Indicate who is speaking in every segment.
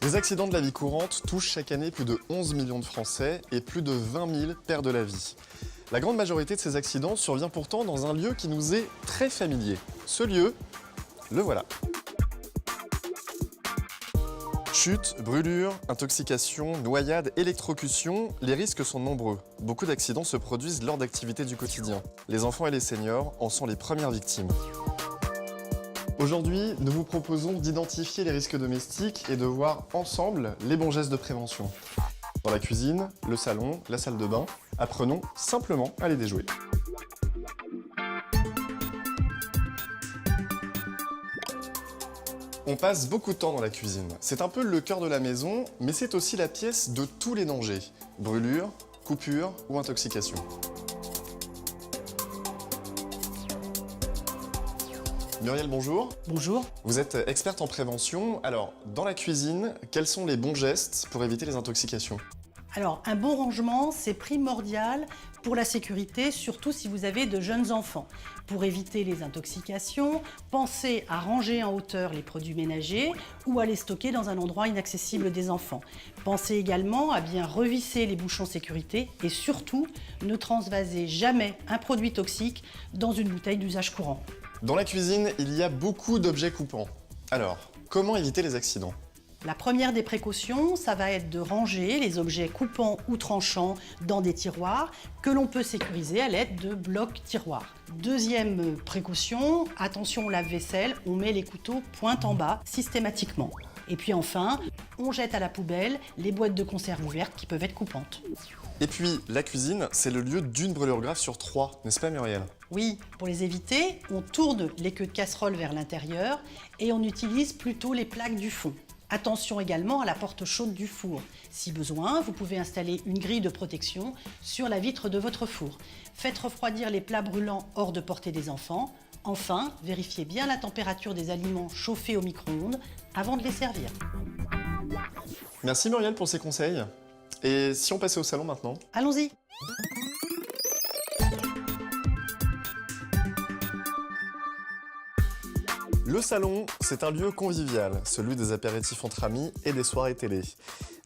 Speaker 1: Les accidents de la vie courante touchent chaque année plus de 11 millions de Français et plus de 20 000 perdent la vie. La grande majorité de ces accidents survient pourtant dans un lieu qui nous est très familier. Ce lieu, le voilà. Chute, brûlure, intoxication, noyade, électrocution, les risques sont nombreux. Beaucoup d'accidents se produisent lors d'activités du quotidien. Les enfants et les seniors en sont les premières victimes. Aujourd'hui, nous vous proposons d'identifier les risques domestiques et de voir ensemble les bons gestes de prévention. Dans la cuisine, le salon, la salle de bain, apprenons simplement à les déjouer. On passe beaucoup de temps dans la cuisine. C'est un peu le cœur de la maison, mais c'est aussi la pièce de tous les dangers. Brûlure, coupure ou intoxication. Muriel, bonjour.
Speaker 2: Bonjour.
Speaker 1: Vous êtes experte en prévention. Alors, dans la cuisine, quels sont les bons gestes pour éviter les intoxications ?
Speaker 2: Alors, un bon rangement, c'est primordial pour la sécurité, surtout si vous avez de jeunes enfants. Pour éviter les intoxications, pensez à ranger en hauteur les produits ménagers ou à les stocker dans un endroit inaccessible des enfants. Pensez également à bien revisser les bouchons sécurité et surtout, ne transvasez jamais un produit toxique dans une bouteille d'usage courant.
Speaker 1: Dans la cuisine, il y a beaucoup d'objets coupants. Alors, comment éviter les accidents ?
Speaker 2: La première des précautions, ça va être de ranger les objets coupants ou tranchants dans des tiroirs que l'on peut sécuriser à l'aide de blocs tiroirs. Deuxième précaution, attention au lave-vaisselle, on met les couteaux pointe en bas systématiquement. Et puis enfin, on jette à la poubelle les boîtes de conserve ouvertes qui peuvent être coupantes.
Speaker 1: Et puis, la cuisine, c'est le lieu d'une brûlure grave sur 3, n'est-ce pas Muriel ?
Speaker 2: Oui, pour les éviter, on tourne les queues de casserole vers l'intérieur et on utilise plutôt les plaques du fond. Attention également à la porte chaude du four. Si besoin, vous pouvez installer une grille de protection sur la vitre de votre four. Faites refroidir les plats brûlants hors de portée des enfants. Enfin, vérifiez bien la température des aliments chauffés au micro-ondes avant de les servir.
Speaker 1: Merci Muriel pour ces conseils. Et si on passait au salon maintenant ?
Speaker 2: Allons-y.
Speaker 1: Le salon, c'est un lieu convivial, celui des apéritifs entre amis et des soirées télé.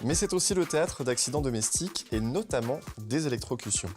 Speaker 1: Mais c'est aussi le théâtre d'accidents domestiques et notamment des électrocutions.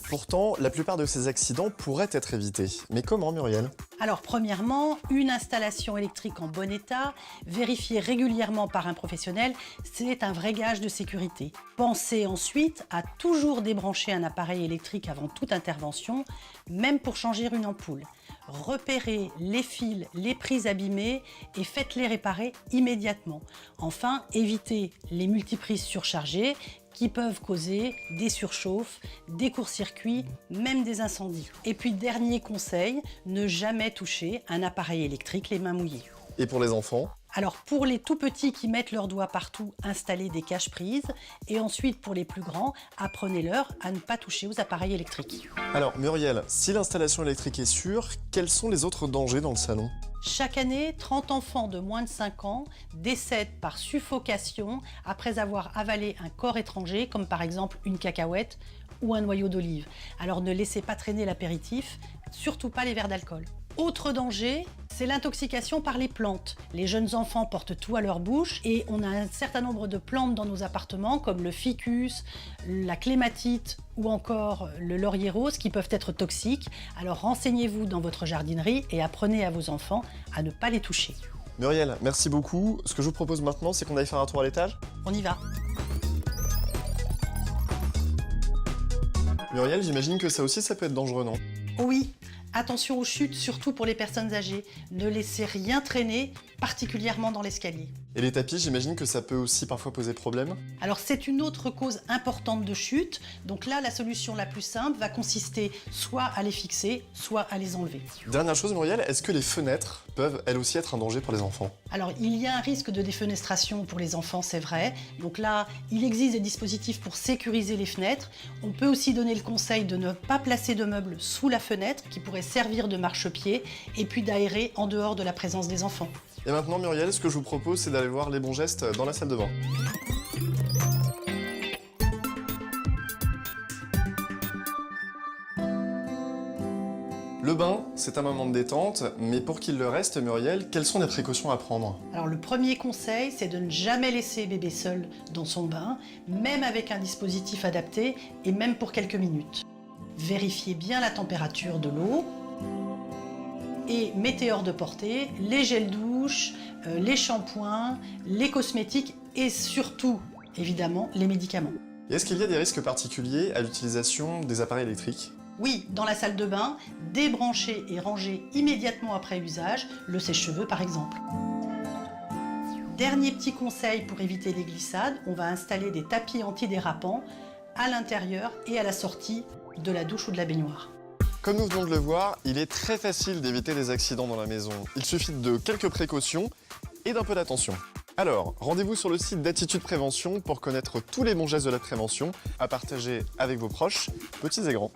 Speaker 1: Pourtant, la plupart de ces accidents pourraient être évités. Mais comment, Muriel ?
Speaker 2: Alors premièrement, une installation électrique en bon état, vérifiée régulièrement par un professionnel, c'est un vrai gage de sécurité. Pensez ensuite à toujours débrancher un appareil électrique avant toute intervention, même pour changer une ampoule. Repérez les fils, les prises abîmées et faites-les réparer immédiatement. Enfin, évitez les multiprises surchargées qui peuvent causer des surchauffes, des courts-circuits, même des incendies. Et puis dernier conseil, ne jamais toucher un appareil électrique les mains mouillées.
Speaker 1: Et pour les enfants ?
Speaker 2: Alors pour les tout petits qui mettent leurs doigts partout, installez des cache-prises. Et ensuite pour les plus grands, apprenez-leur à ne pas toucher aux appareils électriques.
Speaker 1: Alors Muriel, si l'installation électrique est sûre, quels sont les autres dangers dans le salon ?
Speaker 2: Chaque année, 30 enfants de moins de 5 ans décèdent par suffocation après avoir avalé un corps étranger, comme par exemple une cacahuète ou un noyau d'olive. Alors ne laissez pas traîner l'apéritif, surtout pas les verres d'alcool. Autre danger, c'est l'intoxication par les plantes. Les jeunes enfants portent tout à leur bouche et on a un certain nombre de plantes dans nos appartements comme le ficus, la clématite ou encore le laurier rose qui peuvent être toxiques. Alors renseignez-vous dans votre jardinerie et apprenez à vos enfants à ne pas les toucher.
Speaker 1: Muriel, merci beaucoup. Ce que je vous propose maintenant, c'est qu'on aille faire un tour à l'étage.
Speaker 2: On y va.
Speaker 1: Muriel, j'imagine que ça aussi, ça peut être dangereux, non ?
Speaker 2: Oui, attention aux chutes, surtout pour les personnes âgées. Ne laissez rien traîner, particulièrement dans l'escalier.
Speaker 1: Et les tapis, j'imagine que ça peut aussi parfois poser problème ?
Speaker 2: Alors c'est une autre cause importante de chute. Donc là, la solution la plus simple va consister soit à les fixer, soit à les enlever.
Speaker 1: Dernière chose, Muriel, est-ce que les fenêtres peuvent elles aussi être un danger pour les enfants ?
Speaker 2: Alors il y a un risque de défenestration pour les enfants, c'est vrai. Donc là, il existe des dispositifs pour sécuriser les fenêtres. On peut aussi donner le conseil de ne pas placer de meubles sous la fenêtre qui pourrait servir de marchepied et puis d'aérer en dehors de la présence des enfants.
Speaker 1: Et maintenant, Muriel, ce que je vous propose, c'est d'aller voir les bons gestes dans la salle de bain. Le bain, c'est un moment de détente, mais pour qu'il le reste, Muriel, quelles sont les précautions à prendre?
Speaker 2: Alors le premier conseil, c'est de ne jamais laisser bébé seul dans son bain, même avec un dispositif adapté et même pour quelques minutes. Vérifiez bien la température de l'eau et mettez hors de portée les gels douche, les shampoings, les cosmétiques et surtout, évidemment, les médicaments.
Speaker 1: Et est-ce qu'il y a des risques particuliers à l'utilisation des appareils électriques?
Speaker 2: Oui, dans la salle de bain, débranchez et rangez immédiatement après usage, le sèche-cheveux par exemple. Dernier petit conseil pour éviter les glissades, on va installer des tapis antidérapants à l'intérieur et à la sortie de la douche ou de la baignoire.
Speaker 1: Comme nous venons de le voir, il est très facile d'éviter des accidents dans la maison. Il suffit de quelques précautions et d'un peu d'attention. Alors, rendez-vous sur le site d'Attitude Prévention pour connaître tous les bons gestes de la prévention à partager avec vos proches, petits et grands.